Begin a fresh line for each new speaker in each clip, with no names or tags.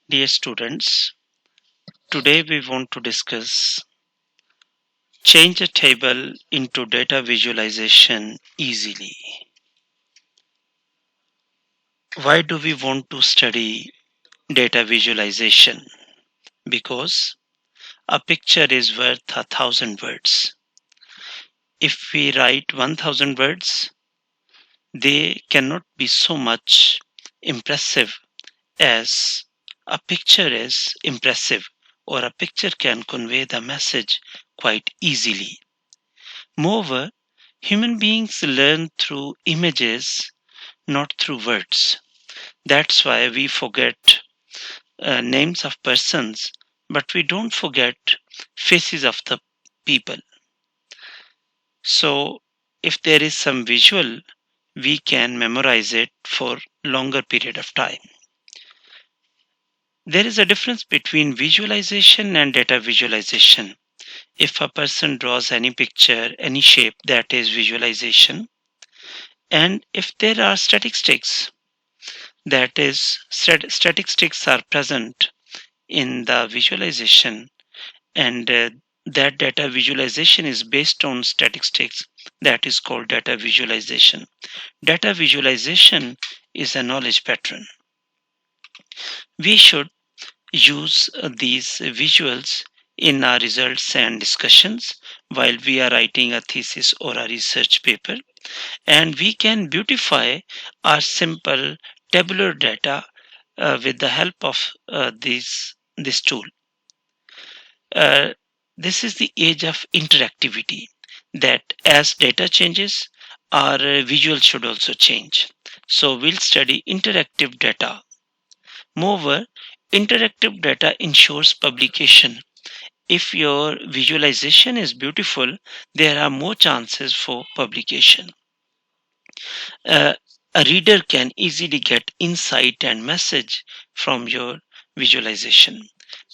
Dear students, today we want to discuss change a table into data visualization easily. Why do we want to study data visualization? Because a picture is worth 1,000 words. If we write 1,000 words, they cannot be so much impressive as a picture is impressive, or a picture can convey the message quite easily. Moreover, human beings learn through images, not through words. That's why we forget names of persons, but we don't forget faces of the people. So, if there is some visual, we can memorize it for longer period of time. There is a difference between visualization and data visualization. If a person draws any picture, any shape, that is visualization. And if there are statistics, that is, statistics are present in the visualization, and that data visualization is based on statistics, that is called data visualization. Data visualization is a knowledge pattern. We should use these visuals in our results and discussions while we are writing a thesis or a research paper, and we can beautify our simple tabular data with the help of this tool. Uh, this is the age of interactivity, that as data changes, our visual should also change. So we'll study interactive data. Moreover, interactive data ensures publication. If your visualization is beautiful, there are more chances for publication. Uh, a reader can easily get insight and message from your visualization.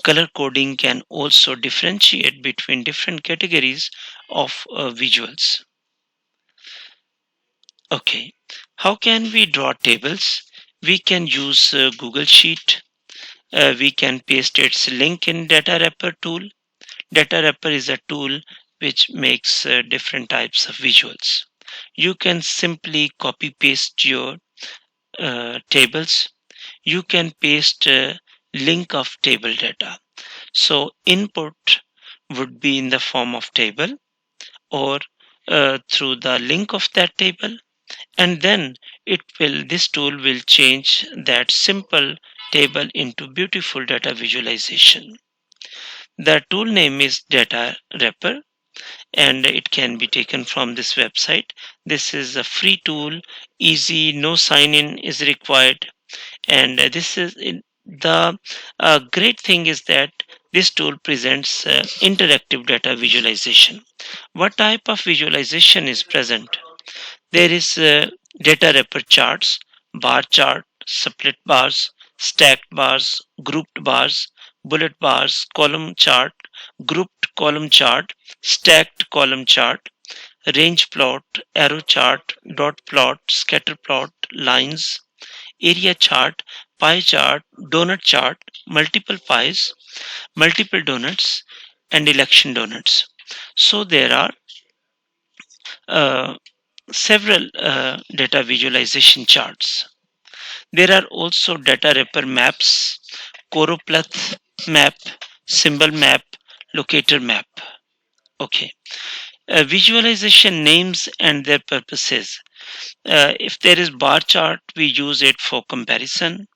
Color coding can also differentiate between different categories of visuals. Okay, how can we draw tables? We can use Google Sheet. We can paste its link in Datawrapper tool. Datawrapper is a tool which makes different types of visuals. You can simply copy paste your tables. You can paste a link of table data. So input would be in the form of table, or through the link of that table, and then this tool will change that simple table into beautiful data visualization. The tool name is Datawrapper, and it can be taken from this website. This is a free tool, easy, no sign in is required, and this is the great thing is that this tool presents interactive data visualization. What type of visualization is present? There is data wrapper charts, bar chart, split bars, stacked bars, grouped bars, bullet bars, column chart, grouped column chart, stacked column chart, range plot, arrow chart, dot plot, scatter plot, lines, area chart, pie chart, donut chart, multiple pies, multiple donuts, and election donuts. So there are uh, several data visualization charts. There are also data wrapper maps, choropleth map, symbol map, locator map. Okay. Visualization names and their purposes. If there is bar chart, we use it for comparison.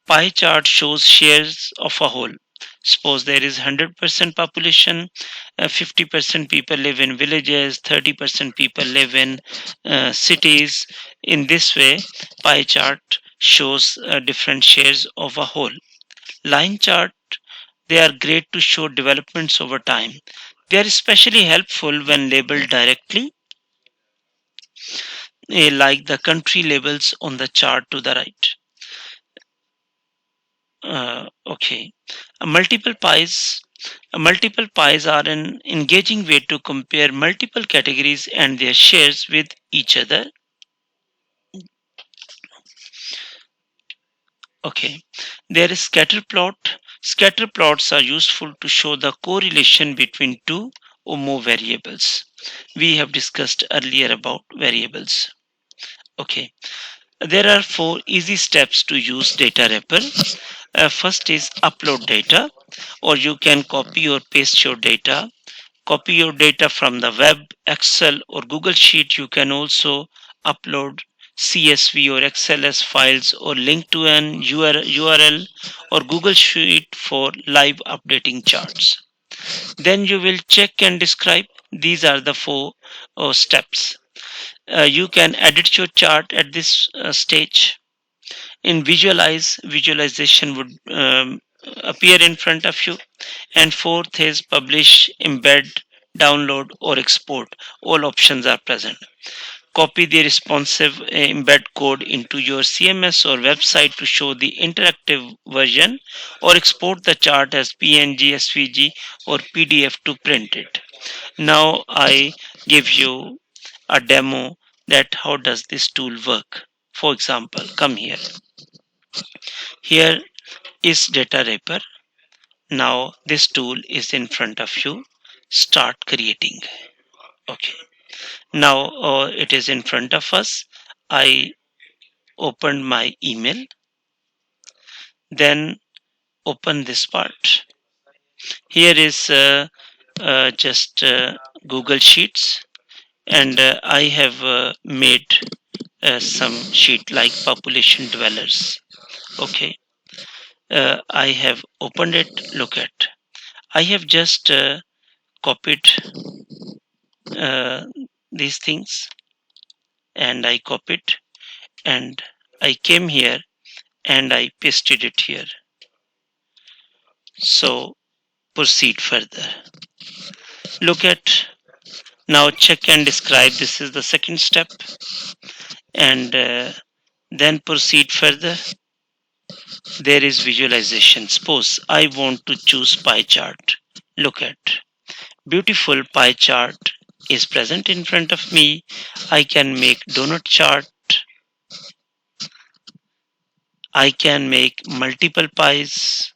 Pie chart shows shares of a whole. Suppose there is 100% population, 50% people live in villages, 30% people live in cities. In this way, pie chart shows different shares of a whole. Line chart, they are great to show developments over time. They are especially helpful when labeled directly, like the country labels on the chart to the right. Okay. Multiple pies. Multiple pies are an engaging way to compare multiple categories and their shares with each other. Okay, there is scatter plot. Scatter plots are useful to show the correlation between two or more variables. We have discussed earlier about variables. Okay, there are four easy steps to use data wrapper. First is upload data, or you can copy or paste your data. Copy your data from the web, Excel, or Google Sheet. You can also upload CSV or XLS files or link to an URL or Google Sheet for live updating charts. Then you will check and describe. These are the four steps. You can edit your chart at this stage. In visualization would appear in front of you. And fourth is publish, embed, download, or export. All options are present. Copy the responsive embed code into your CMS or website to show the interactive version, or export the chart as PNG, SVG, or PDF to print it. Now I give you a demo that how does this tool work. For example, come here. Here is Datawrapper. Now this tool is in front of you. Start creating. Okay. Now it is in front of us. I opened my email. Then open this part. Here is just Google Sheets, and I have made some sheet like population dwellers. Okay. I have opened it. Look at. I have just copied uh, these things, and I copied, and I came here and I pasted it here. So proceed further. Look at, now check and describe. This is the second step, and then proceed further. There is visualization. Suppose I want to choose pie chart. Look at, beautiful pie chart is present in front of me. I can make donut chart. I can make multiple pies.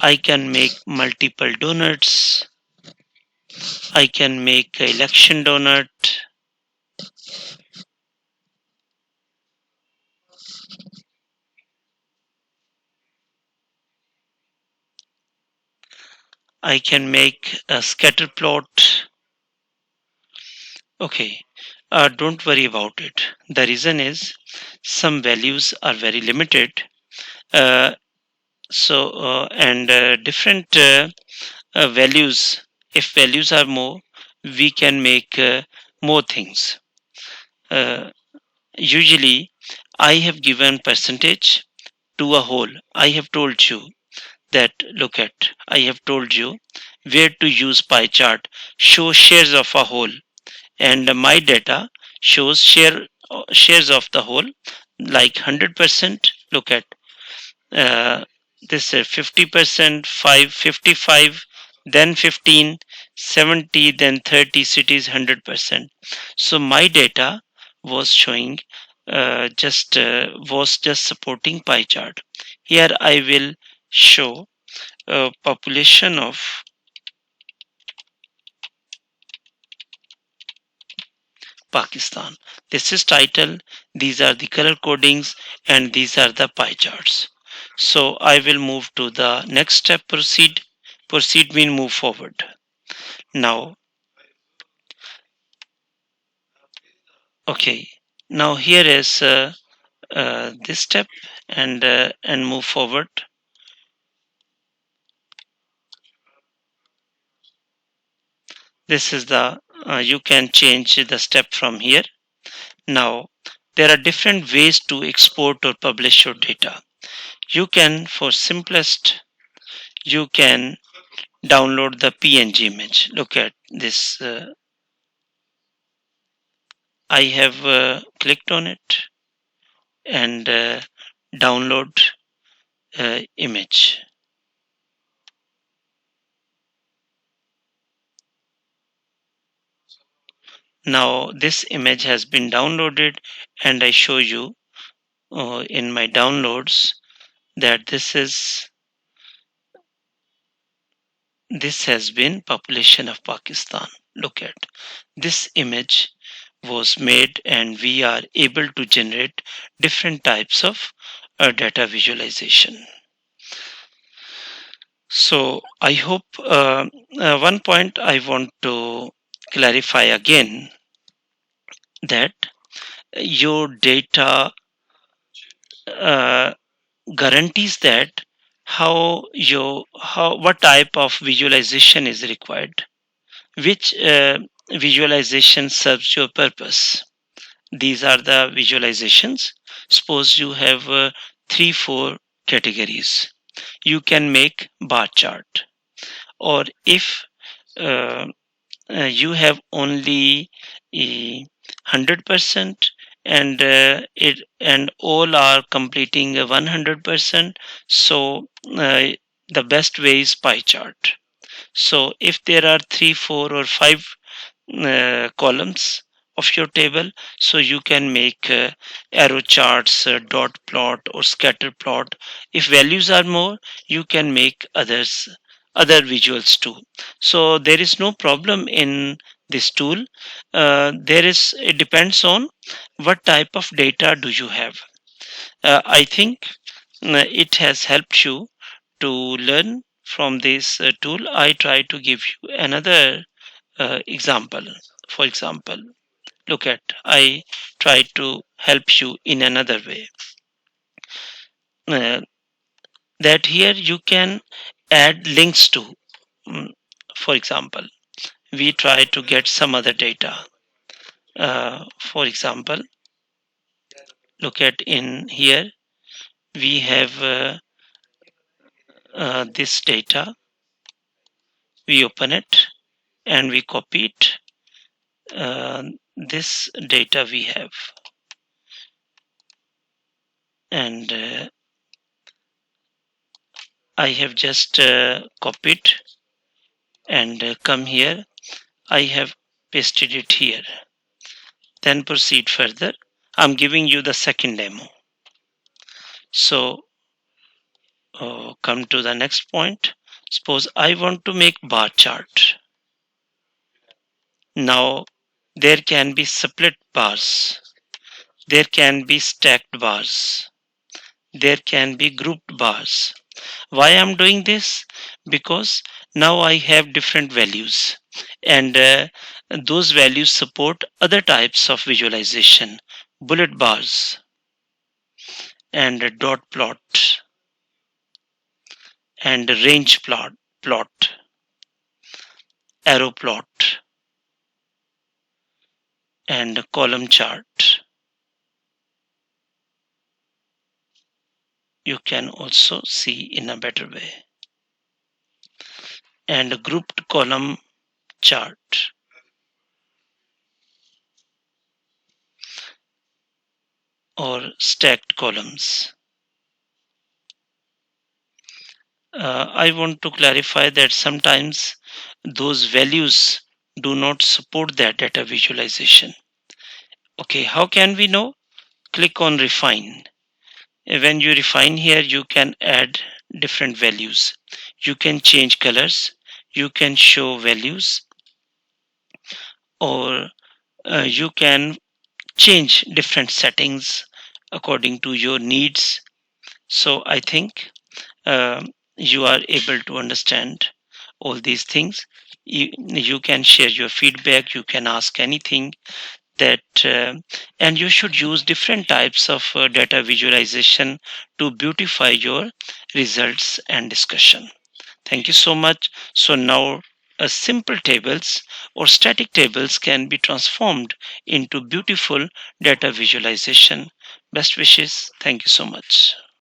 I can make multiple donuts. I can make election donut. I can make a scatter plot. Okay, don't worry about it. The reason is some values are very limited. Uh, and different values, if values are more, we can make more things. Uh, Usually, I have given percentage to a whole. I have told you that, look at, I have told you where to use pie chart, show shares of a whole, and my data shows shares of the whole like 100%. Look at uh, this 50%, 55, then 15, 70, then 30 cities 100%. So my data was showing was just supporting pie chart. Here I will show population of Pakistan. This is title, these are the color codings, and these are the pie charts. So I will move to the next step, proceed. Proceed mean move forward. Now, okay. Now here is this step, and move forward. This is the you can change the step from here. Now there are different ways to export or publish your data. You can, for simplest, you can download the PNG image. Look at this. I have clicked on it and download image. Now this image has been downloaded, and I show you in my downloads that this has been population of Pakistan. Look at this image was made, and we are able to generate different types of data visualization. So I hope one point I want to clarify again, that your data uh, guarantees that how what type of visualization is required, which visualization serves your purpose. These are the visualizations. Suppose you have 3 4 categories. You can make bar chart, or if uh, you have only 100%, and all are completing 100%. So the best way is pie chart. So if there are 3 4 or 5 columns of your table, so you can make arrow charts, dot plot, or scatter plot. If values are more, you can make other visuals too. So there is no problem in this tool. It depends on what type of data do you have. I think it has helped you to learn from this tool. I try to give you another example. For example, look at, I try to help you in another way. Uh, that here you can add links to. Mm, For example, we try to get some other data. For example, look at in here, we have this data. We open it and we copy it. This data we have, and I have just copied and come here. I have pasted it here. Then proceed further. I'm giving you the second demo. So come to the next point. Suppose I want to make bar chart. Now there can be split bars. There can be stacked bars. There can be grouped bars. Why I'm doing this? Because now I have different values, and those values support other types of visualization: bullet bars, and a dot plot, and a range plot, arrow plot, and a column chart. You can also see in a better way, and a grouped column chart, or stacked columns. I want to clarify that sometimes those values do not support that data visualization. Okay, how can we know? Click on refine. When you refine here, you can add different values. You can change colors, you can show values, or you can change different settings according to your needs. So I think you are able to understand all these things. You can share your feedback, you can ask anything that, and you should use different types of data visualization to beautify your results and discussion. Thank you so much. So now simple tables or static tables can be transformed into beautiful data visualization. Best wishes. Thank you so much.